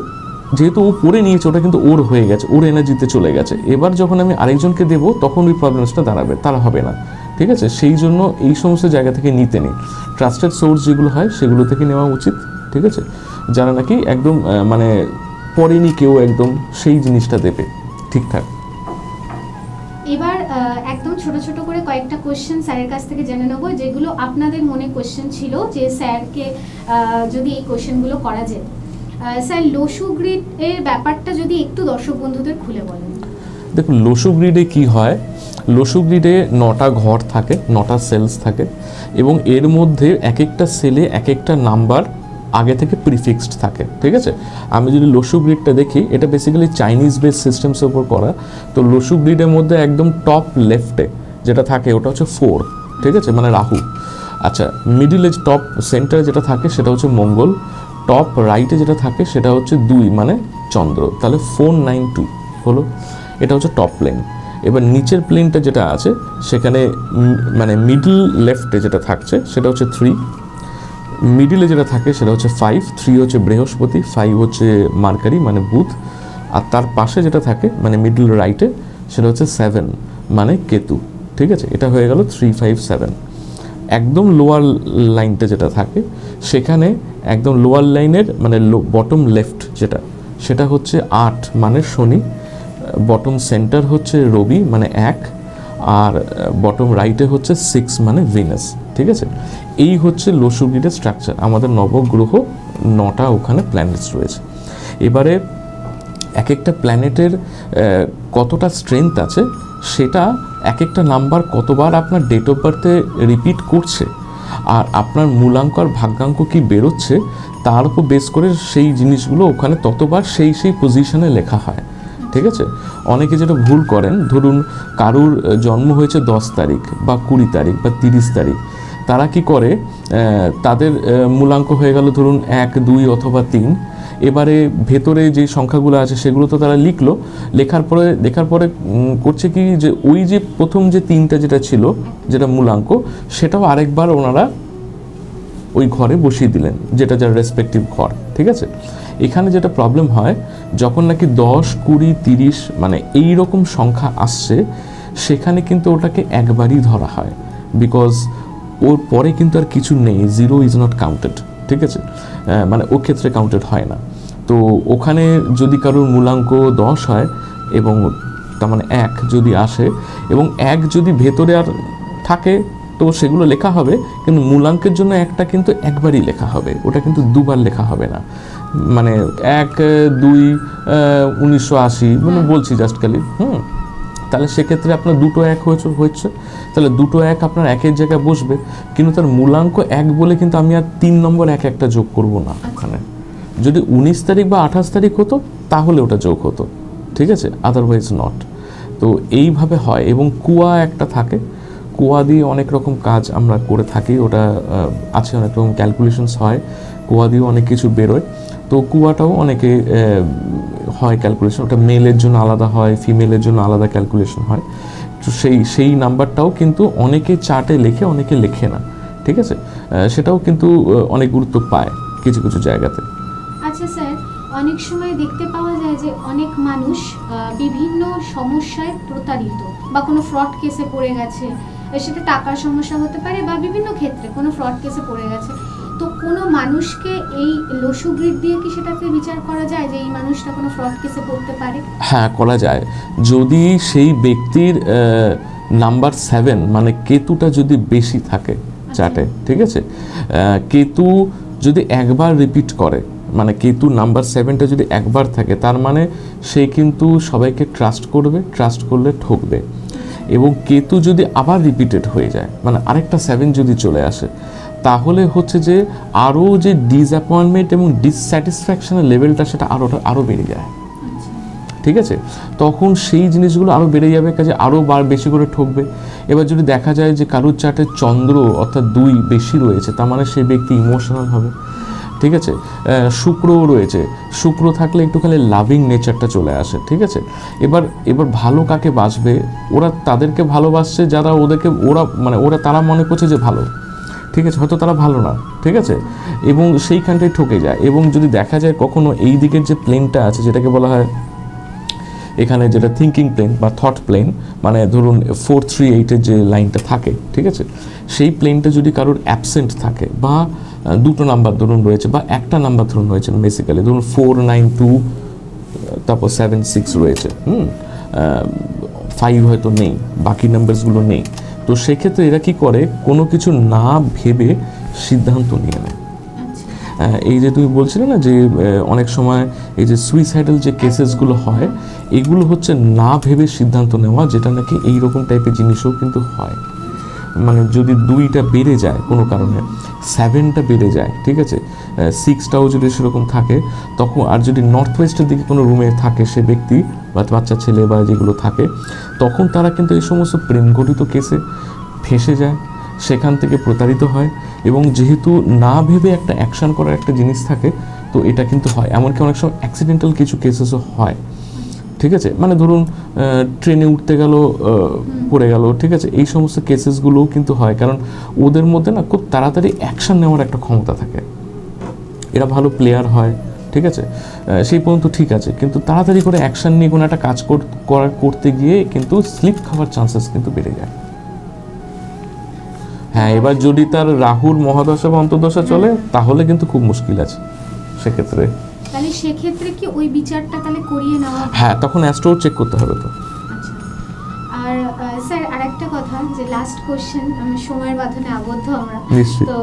Speaker 2: যেহেতু ও পরে নিয়েছে, ওটা কিন্তু ওর হয়ে গেছে, ওর এনার্জিতে চলে গেছে, এবার যখন আমি আরেকজনকে দেবো তখন ওই প্রবলেমসটা দাঁড়াবে, তারা হবে না, ঠিক আছে। সেই জন্য এই সমস্ত জায়গা থেকে নিতে নেই, ট্রাস্টেড সোর্স যেগুলো হয় সেগুলো থেকে নেওয়া উচিত, ঠিক আছে, যারা নাকি একদম মানে পরেনি কেউ একদম সেই জিনিসটা দেবে ঠিকঠাক।
Speaker 1: এবার একদম ছোট ছোট করে কয়েকটা কোশ্চেন স্যারের কাছ থেকে জেনে নেবো, যেগুলো আপনাদের মনে কোশ্চেন ছিল যে স্যারকে যদি এই কোশ্চেনগুলো করা যেত। স্যার, লোসু গ্রিড এর ব্যাপারটা যদি একটু দর্শক বন্ধুদের খুলে বলেন।
Speaker 2: দেখুন লোসু গ্রিডে কি হয়, লোসু গ্রিডে 9টা ঘর থাকে, 9টা সেলস থাকে, এবং এর মধ্যে এক একটা সেলে এক একটা নাম্বার আগে থেকে প্রিফিক্সড থাকে, ঠিক আছে। আমি যদি লোসু গ্রিডটা দেখি, এটা বেসিক্যালি চাইনিজ বেস সিস্টেমসের উপর করা। তো লোসু গ্রিডের মধ্যে একদম টপ লেফটে যেটা থাকে ওটা হচ্ছে 4, ঠিক আছে, মানে রাহু। আচ্ছা, মিডিলে টপ সেন্টারে যেটা থাকে সেটা হচ্ছে মঙ্গল, টপ রাইটে যেটা থাকে সেটা হচ্ছে 2 মানে চন্দ্র, তাহলে 492 হলো, এটা হচ্ছে টপ প্লেন। এবার নিচের প্লেনটা যেটা আছে সেখানে মানে মিডল লেফটে যেটা থাকছে সেটা হচ্ছে 3, মিডিলে যেটা থাকে সেটা হচ্ছে 5, 3 হচ্ছে বৃহস্পতি, 5 হচ্ছে মার্কারি মানে বুধ, আর তার পাশে যেটা থাকে মানে মিডল রাইটে সেটা হচ্ছে 7 মানে কেতু, ঠিক আছে। এটা হয়ে গেল 3, 5, 7। একদম লোয়ার লাইনটা যেটা থাকে সেখানে একদম লোয়ার লাইনের মানে বটম লেফট যেটা, সেটা হচ্ছে 8 মানে শনি, বটম সেন্টার হচ্ছে রবি মানে 1, আর বটম রাইটে হচ্ছে 6 মানে ভিনাস, ঠিক আছে। এই হচ্ছে লোসু গ্রিডের স্ট্রাকচার। আমাদের নবগ্রহ 9টা ওখানে প্ল্যানেটস রয়েছে। এবারে এক একটা প্ল্যানেটের কতটা স্ট্রেংথ আছে সেটা এক একটা নাম্বার কতবার আপনার ডেট অফ বার্থে রিপিট করছে, আর আপনার মূলাঙ্ক আর ভাগ্যাঙ্ক কি বেরোচ্ছে তার উপর বেস করে সেই জিনিসগুলো ওখানে ততবার সেই পজিশনে লেখা হয়, ঠিক আছে। অনেকে যেটা ভুল করেন, ধরুন কারুর জন্ম হয়েছে 10 তারিখ বা 20 তারিখ বা 30 তারিখ, তারা কি করে তাদের মূলাঙ্ক হয়ে গেল ধরুন 1, 2 অথবা 3, এবারে ভেতরে যে সংখ্যাগুলো আছে সেগুলো তো তারা লিখলো, দেখার পরে করছে কি যে ওই যে প্রথম যে 3টা যেটা ছিল যেটা মূলাঙ্ক সেটাও আরেকবার ওনারা ওই ঘরে বসিয়ে দিলেন, যেটা যার রেসপেক্টিভ ঘর, ঠিক আছে। এখানে যেটা প্রবলেম হয়, যখন নাকি 10, 20, 30 মানে এই রকম সংখ্যা আসছে, সেখানে কিন্তু ওটাকে একবারই ধরা হয়, বিকজ ওর পরে কিন্তু আর কিছু নেই, 0 ইজ নট কাউন্টেড, ঠিক আছে, মানে ও ক্ষেত্রে কাউন্টেড হয় না। তো ওখানে যদি কারোর মূলাঙ্ক 10 হয় এবং তার মানে 1 যদি আসে এবং 1 যদি ভেতরে আর থাকে তো সেগুলো লেখা হবে, কিন্তু মূলাঙ্কের জন্য একটা কিন্তু একবারই লেখা হবে, ওটা কিন্তু দুবার লেখা হবে না। মানে 1, 2, 1980 মানে বলছি জাস্ট খালি, তাহলে সেক্ষেত্রে আপনার 2টো 1 হয়েছে, তাহলে 2টো 1 আপনার 1-এর জায়গায় বসবে, কিন্তু তার মূলাঙ্ক 1 বলে কিন্তু আমি আর 3 নম্বর 1 একটা যোগ করব না ওখানে। যদি 19 তারিখ বা 28 তারিখ হতো তাহলে ওটা যোগ হতো, ঠিক আছে, আদারওয়াইজ নট। তো এইভাবে হয়। এবং কুয়া একটা থাকে, কুয়া দিয়ে অনেক রকম কাজ আমরা করে থাকি, ওটা আছে, অনেক রকম ক্যালকুলেশনস হয়, কুয়া দিয়েও অনেক কিছু বেরোয়। তো কুয়াটাও অনেকে হয় ক্যালকুলেশন, ওটা মেলের জন্য আলাদা হয়, ফিমেলের জন্য আলাদা ক্যালকুলেশন হয়। তো সেই নাম্বারটাও কিন্তু অনেকে চার্টে লেখে, অনেকে লেখে না, ঠিক আছে, সেটাও কিন্তু অনেক গুরুত্ব পায় কিছু কিছু জায়গাতে।
Speaker 1: আচ্ছা স্যার, অনেক সময় দেখতে পাওয়া যায় যে অনেক মানুষ বিভিন্ন সমস্যায় প্রতারিত বা কোনো ফ্রড কেসে পড়ে গেছে, সেটা টাকার সমস্যা হতে পারে বা বিভিন্ন ক্ষেত্রে কোনো ফ্রড কেসে পড়ে গেছে। তো কোনো মানুষকে এই লসু গ্রিড দিয়ে কি সেটাকে বিচার করা যায় যে এই মানুষটা কোনো ফ্রড কেসে পড়তে পারে?
Speaker 2: হ্যাঁ, করা যায়। যদি সেই ব্যক্তির নাম্বার 7 মানে কেতুটা যদি বেশি থাকে চার্টে, ঠিক আছে, কেতু যদি একবার রিপিট করে, মানে কেতু নাম্বার 7টা যদি একবার থাকে, তার মানে সে কিন্তু সবাইকে ট্রাস্ট করবে, ট্রাস্ট করলে ঠকবে। এবং কেতু যদি আবার রিপিটেড হয়ে যায়, মানে আরেকটা 7 যদি চলে আসে, তাহলে হচ্ছে যে আরও যে ডিসঅ্যাপয়েন্টমেন্ট এবং ডিসস্যাটিসফ্যাকশনের লেভেলটা সেটা আরও বেড়ে যায়, ঠিক আছে। তখন সেই জিনিসগুলো আরও বেড়ে যাবে, কাজে আরও বেশি করে ঠকবে। এবার যদি দেখা যায় যে কারুর চার্টে চন্দ্র অর্থাৎ 2 বেশি রয়েছে, তার মানে সেই ব্যক্তি ইমোশনাল হবে, ঠিক আছে। শুক্রও রয়েছে, শুক্র থাকলে একটুখানি লাভিং নেচারটা চলে আসে, ঠিক আছে। এবার ভালো কাকে বাসবে, ওরা তাদেরকে ভালোবাসছে যারা তারা মনে করছে যে ভালো, ঠিক আছে, হয়তো তারা ভালো না, ঠিক আছে, এবং সেইখানটায় ঠকে যায়। এবং যদি দেখা যায় কখনো এই দিকের যে প্লেনটা আছে, যেটাকে বলা হয় এখানে যেটা থিঙ্কিং প্লেন বা থট প্লেন, মানে ধরুন 438-এর যে লাইনটা থাকে, ঠিক আছে, সেই প্লেনটা যদি কারোর অ্যাবসেন্ট থাকে বা 2টো নাম্বার ধরুন রয়েছে বা একটা নাম্বার ধরুন রয়েছে, বেসিক্যালি ধরুন 492 তারপর 76 রয়েছে, 5 হয়তো নেই, বাকি নাম্বারসগুলো নেই, তো সেক্ষেত্রে এরা কি করে, কোনো কিছু না ভেবে সিদ্ধান্ত নিয়ে নেয়। এই যে তুমি বলছিলে না যে অনেক সময় এই যে সুইসাইডাল যে কেসেসগুলো হয়, এগুলো হচ্ছে না ভেবে সিদ্ধান্ত নেওয়া, যেটা নাকি এইরকম টাইপের জিনিসও কিন্তু হয়। মানে যদি 2টা বেড়ে যায় কোনো কারণে, 7টা বেড়ে যায়, ঠিক আছে, 6টাও যদি সেরকম থাকে, তখন আর যদি নর্থ ওয়েস্টের দিকে কোনো রুমে থাকে সে ব্যক্তি বা বাচ্চা ছেলে বা যেগুলো থাকে, তখন তারা কিন্তু এই সমস্ত প্রেমঘটিত কেসে ফেঁসে যায়, সেখান থেকে প্রতারিত হয়। এবং যেহেতু না ভেবে একটা অ্যাকশন করার একটা জিনিস থাকে, তো এটা কিন্তু হয়। এমনকি অনেক সময় অ্যাক্সিডেন্টাল কিছু কেসেসও হয়, ঠিক আছে, মানে ধরুন ট্রেনে উঠতে গেল, পড়ে গেল, ঠিক আছে, এই সমস্ত কেসেসগুলোও কিন্তু হয়, কারণ ওদের মধ্যে না খুব তাড়াতাড়ি অ্যাকশন নেওয়ার একটা ক্ষমতা থাকে, এরা ভালো প্লেয়ার হয়, ঠিক আছে, সেই পর্যন্ত ঠিক আছে, কিন্তু তাড়াতাড়ি করে অ্যাকশন নিয়ে কোনো একটা কাজ করতে গিয়ে কিন্তু স্লিপ খাওয়ার চান্সেস কিন্তু বেড়ে যায়। হ্যাঁ, এবার যদি তার রাহুর মহাদশা বা অন্তর্দশা চলে, তাহলে কিন্তু খুব মুশকিল আছে সেক্ষেত্রে।
Speaker 1: তাহলে সেক্ষেত্রে কি ওই বিচারটা তাহলে করিয়ে নেওয়া?
Speaker 2: হ্যাঁ, তখন অ্যাস্ট্রো চেক করতে হবে তো।
Speaker 1: আচ্ছা, আর স্যার আরেকটা কথা, যে লাস্ট কোশ্চেন, আমি সময়ের বাঁধনে আবদ্ধ আমরা, তো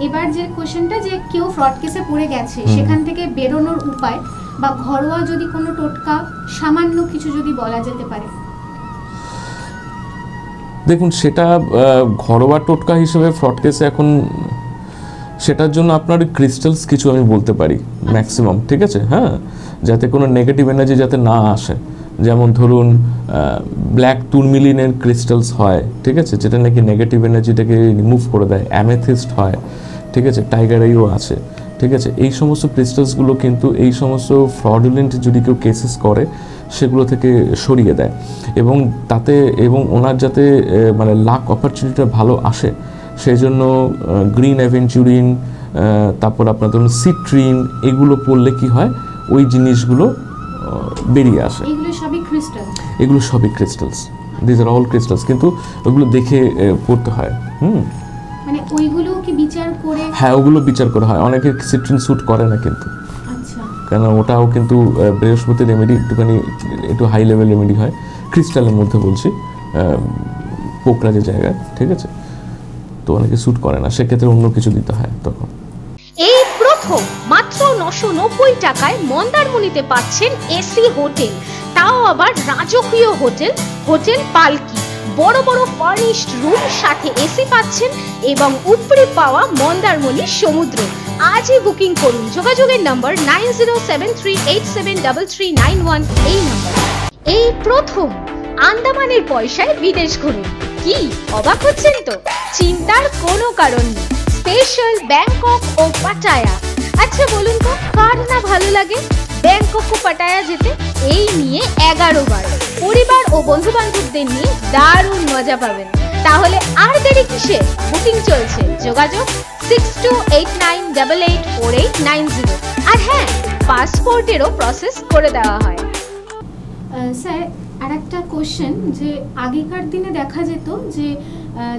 Speaker 1: এবার যে কোশ্চেনটা, যে কেউ ফ্রড কেসে পড়ে গেছে, সেখান থেকে বেরোনোর উপায় বা ঘরোয়া যদি কোনো টোটকা সামান্য কিছু যদি বলা যেতে পারে।
Speaker 2: দেখুন, সেটা ঘরোয়া টোটকা হিসেবে ফ্রড কেসে এখন সেটার জন্য আপনার ক্রিস্টালস কিছু আমি বলতে পারি ম্যাক্সিমাম, ঠিক আছে, হ্যাঁ, যাতে কোনো নেগেটিভ এনার্জি যাতে না আসে। যেমন ধরুন ব্ল্যাক টুরমিলিনের ক্রিস্টালস হয়, ঠিক আছে, যেটা নাকি নেগেটিভ এনার্জিটাকে রিমুভ করে দেয়। অ্যামেথিস্ট হয়, ঠিক আছে, টাইগার আইও আছে, ঠিক আছে। এই সমস্ত ক্রিস্টালসগুলো কিন্তু এই সমস্ত ফ্রডুলেন্ট যদি কেউ কেসেস করে, সেগুলো থেকে সরিয়ে দেয়। এবং তাতে ওনার যাতে মানে লাক অপরচুনিটিটা ভালো আসে, সেই জন্য গ্রিন অ্যাভেঞ্চুরিন, তারপর আপনার ধরুন সিট্রিন, এগুলো পড়লে কি হয়, ওই জিনিসগুলো বেরিয়ে আসে। এগুলো সবই crystals, this are all crystals, কিন্তু ওগুলো দেখে পড়তে হয়।
Speaker 1: মানে ওইগুলো কি বিচার করে?
Speaker 2: হ্যাঁ, ওগুলো বিচার করা হয়। অনেকে সিট্রিন স্যুট করে না কিন্তু, কেন ওটাও কিন্তু বৃহস্পতি রেমেডি, একটু হাই লেভেল রেমেডি হয়, ক্রিস্টালের মধ্যে বলছি, পোকরাজের জায়গায়, ঠিক আছে, তো অনেকে স্যুট করে না, সেক্ষেত্রে অন্য কিছু দিতে হয় তখন।
Speaker 3: এই প্রথম মাত্র 990 টাকায় মন্দারমণিতে পাচ্ছেন এসি হোটেল, তাও আবার রাজকীয় হোটেল, হোটেল পালকি। বড় বড় ফার্নিশড রুম, সাথে এসি পাচ্ছেন এবং উপরে পাওয়া মন্দারমণি সমুদ্র। আজই বুকিং করুন, যোগাযোগের নম্বর 9073873391, এই নাম্বার। এই প্রথম আন্দামানের পয়সায় বিদেশ ঘুরুন। কি অবাক হচ্ছেন তো? চিন্তার কোনো কারণ নেই, স্পেশাল ব্যাংকক ও পাটায়া। আচ্ছা বলুন তো, কার না ভালো লাগে? ব্যাংকক কো পাটায়া যেতে এই নিয়ে 11 বার পরিবার ও বন্ধু বান্ধবদের নিয়ে দারুণ মজা পাবেন। তাহলে আর দেরি কিসে? বুকিং চলছে, যোগাযোগ 6289884890। আর হ্যাঁ, পাসপোর্টেরও প্রসেস করে দেওয়া হয়।
Speaker 1: স্যার আর একটা কোশ্চেন, যে আগেকার দিনে দেখা যেত যে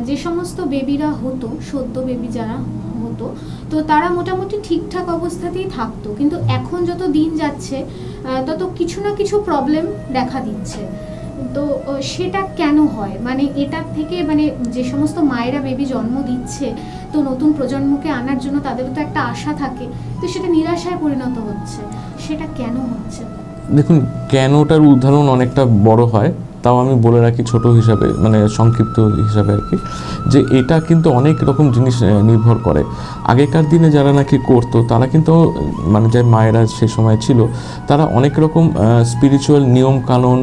Speaker 1: যে সমস্ত বেবিরা হতো, সদ্য বেবি যারা হতো, তো তারা মোটামুটি ঠিকঠাক অবস্থাতেই থাকতো, কিন্তু এখন যত দিন যাচ্ছে তত কিছু না কিছু প্রবলেম দেখা দিচ্ছে। তো সেটা কেন হয়? মানে এটার থেকে মানে যে সমস্ত মায়েরা বেবি জন্ম দিচ্ছে, তো নতুন প্রজন্মকে আনার জন্য তাদেরও তো একটা আশা থাকে, তো সেটা নিরাশায় পরিণত হচ্ছে, সেটা কেন হচ্ছে?
Speaker 2: দেখুন, কেনটার উদাহরণ অনেকটা বড় হয়, তাও আমি বলে রাখি ছোট হিসাবে, মানে সংক্ষিপ্ত হিসাবে আর কি, যে এটা কিন্তু অনেক রকম জিনিস নির্ভর করে। আগেকার দিনে যারা নাকি করতো তারা কিন্তু মানে যে মায়েরা সে সময় ছিল, তারা অনেক রকম স্পিরিচুয়াল নিয়ম কানুন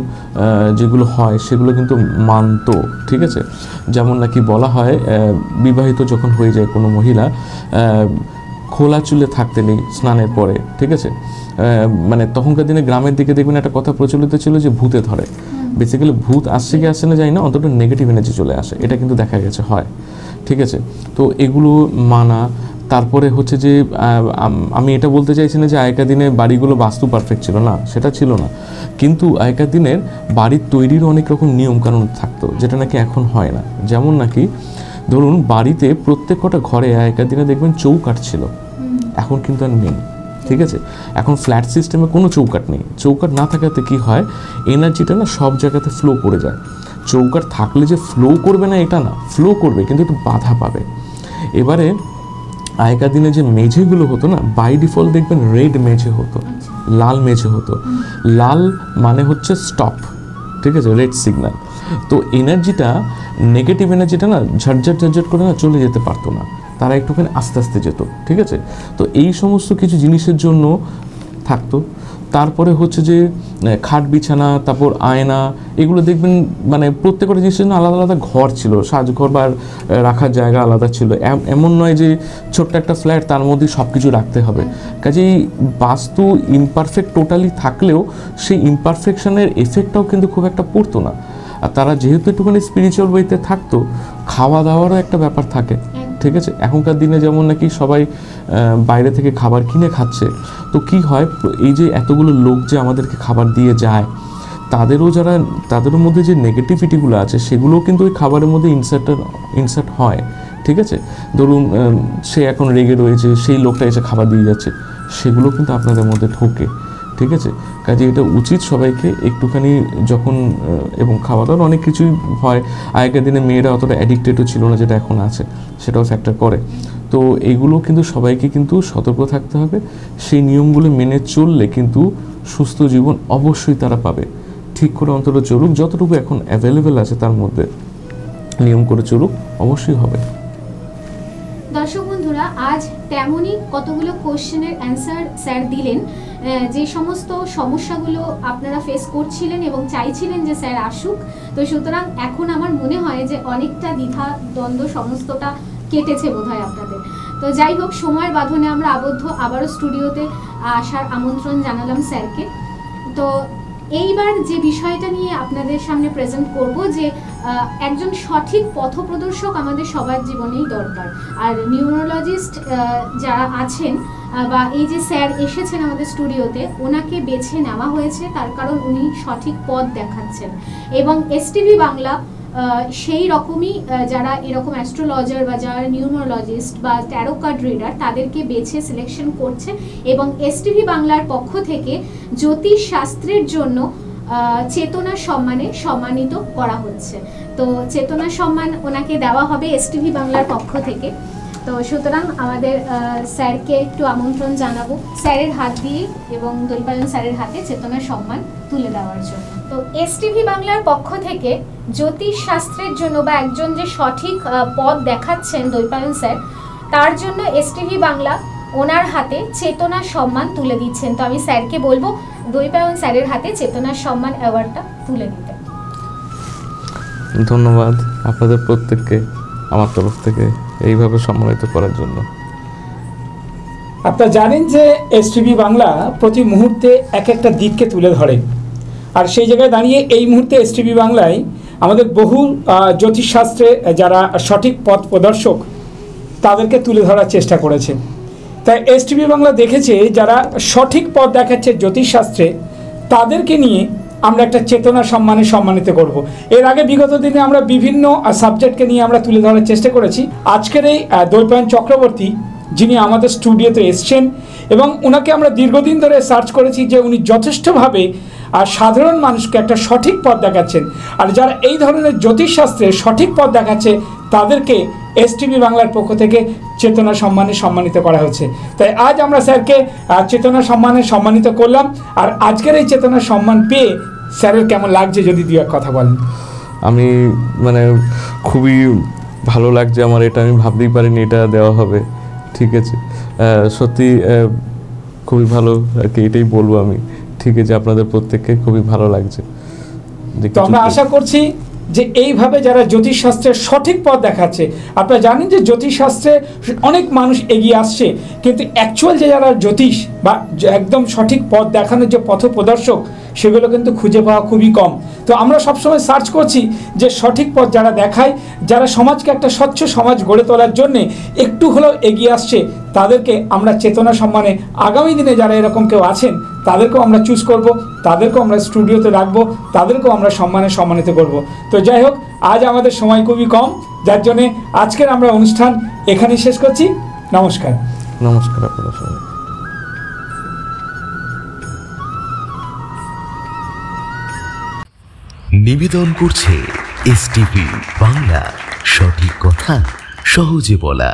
Speaker 2: যেগুলো হয় সেগুলো কিন্তু মানতো, ঠিক আছে। যেমন নাকি বলা হয় বিবাহিত যখন হয়ে যায় কোনো মহিলা, খোলা চুলে থাকতে নেই স্নানের পরে, ঠিক আছে। মানে তখনকার দিনে গ্রামের দিকে দেখবেন একটা কথা প্রচলিত ছিল যে ভূতে ধরে। বেসিক্যালি ভূত আসছে কি আসছে না জানি না, অন্তত নেগেটিভ এনার্জি চলে আসে, এটা কিন্তু দেখা গেছে হয়, ঠিক আছে। তো এগুলো মানা, তারপরে হচ্ছে যে আমি এটা বলতে চাইছি না যে আগেকার দিনে বাড়িগুলো বাস্তু পারফেক্ট ছিল না, সেটা ছিল না, কিন্তু আগেকার দিনের বাড়ির তৈরির অনেক রকম নিয়মকানুন থাকতো, যেটা নাকি এখন হয় না। যেমন নাকি ধরুন বাড়িতে প্রত্যেক কটা ঘরে আগেকার দিনে দেখবেন চৌকাঠ ছিল, এখন কিন্তু আর নেই, ঠিক আছে। এখন ফ্ল্যাট সিস্টেমে কোনো চৌকাঠ নেই। চৌকাঠ না থাকাতে কি হয়, এনার্জিটা না সব জায়গাতে ফ্লো করে যায়। চৌকাঠ থাকলে যে ফ্লো করবে না এটা না, ফ্লো করবে কিন্তু একটু বাধা পাবে। এবারে আগেকার দিনে যে মেঝেগুলো হতো না, বাই ডিফল্ট দেখবেন রেড মেঝে হতো, লাল মেঝে হতো। লাল মানে হচ্ছে স্টপ, ঠিক আছে, রেড সিগন্যাল। তো এনার্জিটা, নেগেটিভ এনার্জিটা না ঝটঝট করে না চলে যেতে পারতো না, তারা একটুখানি আস্তে আস্তে যেত, ঠিক আছে। তো এই সমস্ত কিছু জিনিসের জন্য থাকতো। তারপরে হচ্ছে যে খাট বিছানা, তারপর আয়না, এগুলো দেখবেন মানে প্রত্যেকটা জিনিসের জন্য আলাদা আলাদা ঘর ছিল, সাজঘর বা রাখার জায়গা আলাদা ছিল। এমন নয় যে ছোট্ট একটা ফ্ল্যাট তার মধ্যে সব কিছু রাখতে হবে। কাজেই বাস্তু ইমপারফেক্ট টোটালি থাকলেও সেই ইমপারফেকশনের এফেক্টটাও কিন্তু খুব একটা পড়তো না। আর তারা যেহেতু একটুখানি স্পিরিচুয়াল ওয়েতে থাকতো, খাওয়া দাওয়ারও একটা ব্যাপার থাকে, ঠিক আছে। এখনকার দিনে যেমন নাকি সবাই বাইরে থেকে খাবার কিনে খাচ্ছে, তো কি হয়, এই যে এতগুলো লোক যে আমাদেরকে খাবার দিয়ে যায়, তাদেরও মধ্যে যে নেগেটিভিটিগুলো আছে সেগুলোও কিন্তু ওই খাবারের মধ্যে ইনসার্ট হয়, ঠিক আছে। ধরুন সে এখন রেগে রয়েছে, সেই লোকটা এসে খাবার দিয়ে যাচ্ছে, সেগুলো কিন্তু আপনাদের মধ্যে ঢোকে, ঠিক আছে। কাজে এটা উচিত সবাইকে একটুখানি যখন, এবং খাওয়া দাওয়ার অনেক কিছুই হয়। আগেকার দিনে মেয়েরা অতটা অ্যাডিক্টেডও ছিল না যেটা এখন আছে, সেটাও ফ্যাক্টর করে। তো এইগুলো কিন্তু সবাইকে কিন্তু সতর্ক থাকতে হবে। সেই নিয়মগুলো মেনে চললে কিন্তু সুস্থ জীবন অবশ্যই তারা পাবে। ঠিক করে অন্তত চলুক, যতটুকু এখন অ্যাভেলেবেল আছে তার মধ্যে নিয়ম করে চলুক, অবশ্যই হবে।
Speaker 1: দর্শক বন্ধুরা, আজ তেমনই কতগুলো কোশ্চেনের অ্যান্সার স্যার দিলেন, যে সমস্ত সমস্যাগুলো আপনারা ফেস করছিলেন এবং চাইছিলেন যে স্যার আসুক। তো সুতরাং এখন আমার মনে হয় যে অনেকটা দ্বিধা দ্বন্দ্ব সমস্তটা কেটেছে বোধহয় আপনাদের। তো যাই হোক, সময়ের বাঁধনে আমরা আবদ্ধ, আবারও স্টুডিওতে আসার আমন্ত্রণ জানালাম স্যারকে। তো এইবার যে বিষয়টা নিয়ে আপনাদের সামনে প্রেজেন্ট করব, যে একজন সঠিক পথপ্রদর্শক আমাদের সবার জীবনেই দরকার। আর নিউরোলজিস্ট যারা আছেন, বা এই যে স্যার এসেছেন আমাদের স্টুডিওতে, ওনাকে বেছে নেওয়া হয়েছে তার কারণ উনি সঠিক পথ দেখাচ্ছেন। এবং এসটিভি বাংলা সেই রকমই যারা এরকম অ্যাস্ট্রোলজার বা যারা নিউরোলজিস্ট বা ট্যারো কার্ড রিডার, তাদেরকে বেছে সিলেকশন করছে। এবং এসটিভি বাংলার পক্ষ থেকে জ্যোতিষ শাস্ত্রের জন্য চেতনা সম্মানে সম্মানিত করা হচ্ছে। তো চেতনা সম্মান ওনাকে দেওয়া হবে এসটিভি বাংলার পক্ষ থেকে। তো সুতরাং আমাদের স্যারকে একটু আমন্ত্রণ জানাবো স্যারের হাত দিয়ে এবং দৈপায়ন স্যারের হাতে চেতনা সম্মান তুলে দেওয়ার জন্য। তো এসটিভি বাংলার পক্ষ থেকে জ্যোতিষ শাস্ত্রের জন্য বা একজন যে সঠিক পথ দেখাচ্ছেন দৈপায়ন স্যার, তার জন্য এসটিভি বাংলা ওনার হাতে চেতনা সম্মান তুলে দিচ্ছেন। তো আমি স্যারকে বলবো দৈপায়ন স্যারের হাতে চেতনা সম্মান অ্যাওয়ার্ডটা তুলে দিতে।
Speaker 2: ধন্যবাদ আপনাদের প্রত্যেককে আমার তরফ থেকে এইভাবে সম্মানিত করার জন্য।
Speaker 4: আপনারা জানেন যে এসটিভি বাংলা প্রতি মুহূর্তে এক একটা দিককে তুলে ধরে, আর সেই জায়গায় দাঁড়িয়ে এই মুহূর্তে এসটিভি বাংলায় আমাদের বহু জ্যোতিষশাস্ত্রে যারা সঠিক পথ প্রদর্শক তাদেরকে তুলে ধরার চেষ্টা করেছে। তাই এসটিভি বাংলা দেখেছে যারা সঠিক পথ দেখাচ্ছে জ্যোতিষশাস্ত্রে তাদেরকে নিয়ে আমরা একটা চেতনা সম্মানে সম্মানিত করব। এর আগে বিগত দিনে আমরা বিভিন্ন সাবজেক্টকে নিয়ে আমরা তুলে ধরার চেষ্টা করেছি। আজকের এই দ্বৈপায়ন চক্রবর্তী যিনি আমাদের স্টুডিওতে এসছেন এবং ওনাকে আমরা দীর্ঘদিন ধরে সার্চ করেছি যে উনি যথেষ্টভাবে সাধারণ মানুষকে একটা সঠিক পথ দেখাচ্ছেন, আর যারা এই ধরনের জ্যোতিষশাস্ত্রে সঠিক পথ দেখাচ্ছে তাদেরকে এসটিভি বাংলার পক্ষ থেকে চেতনা সম্মানে সম্মানিত করা হচ্ছে। তাই আজ আমরা স্যারকে চেতনা সম্মানে সম্মানিত করলাম। আর আজকের এই চেতনা সম্মান পেয়ে স্যারের কেমন লাগছে যদি দু এক কথা বলেন।
Speaker 2: আমি মানে খুবই ভালো লাগছে আমার, এটা আমি ভাবতেই পারিনি এটা দেওয়া হবে। ঠিক আছে, সত্যি খুবই ভালো আর কি, এটাই বলবো আমি। ঠিক আছে, আপনাদের প্রত্যেককে খুবই ভালো লাগছে।
Speaker 4: তো আমরা আশা করছি যে এইভাবে যারা জ্যোতিষশাস্ত্রের সঠিক পথ দেখাচ্ছে, আপনারা জানেন যে জ্যোতিষশাস্ত্রে অনেক মানুষ এগিয়ে আসছে, কিন্তু অ্যাকচুয়াল যে যারা জ্যোতিষ বা একদম সঠিক পথ দেখানোর যে পথ প্রদর্শক সেগুলো কিন্তু খুঁজে পাওয়া খুবই কম। তো আমরা সবসময় সার্চ করছি যে সঠিক পথ যারা দেখায়, যারা সমাজকে একটা স্বচ্ছ সমাজ গড়ে তোলার জন্যে একটু হলেও এগিয়ে আসছে, তাদেরকে আমরা চেতনা সম্মানে আগামী দিনে যারা এরকম কেউ আছেন তাদেরকেও আমরা চুজ করব, তাদেরকেও আমরা স্টুডিওতে রাখবো, তাদেরকেও আমরা সম্মানে সম্মানিত করব। তো যাই হোক, আজ আমাদের সময় খুবই কম, যার জন্যে আজকের আমরা অনুষ্ঠান এখানেই শেষ করছি। নমস্কার।
Speaker 2: নমস্কার আপনারা সবাই।
Speaker 5: নিবেদন করছে এসটিভি বাংলা, সঠিক কথা সহজে বলা।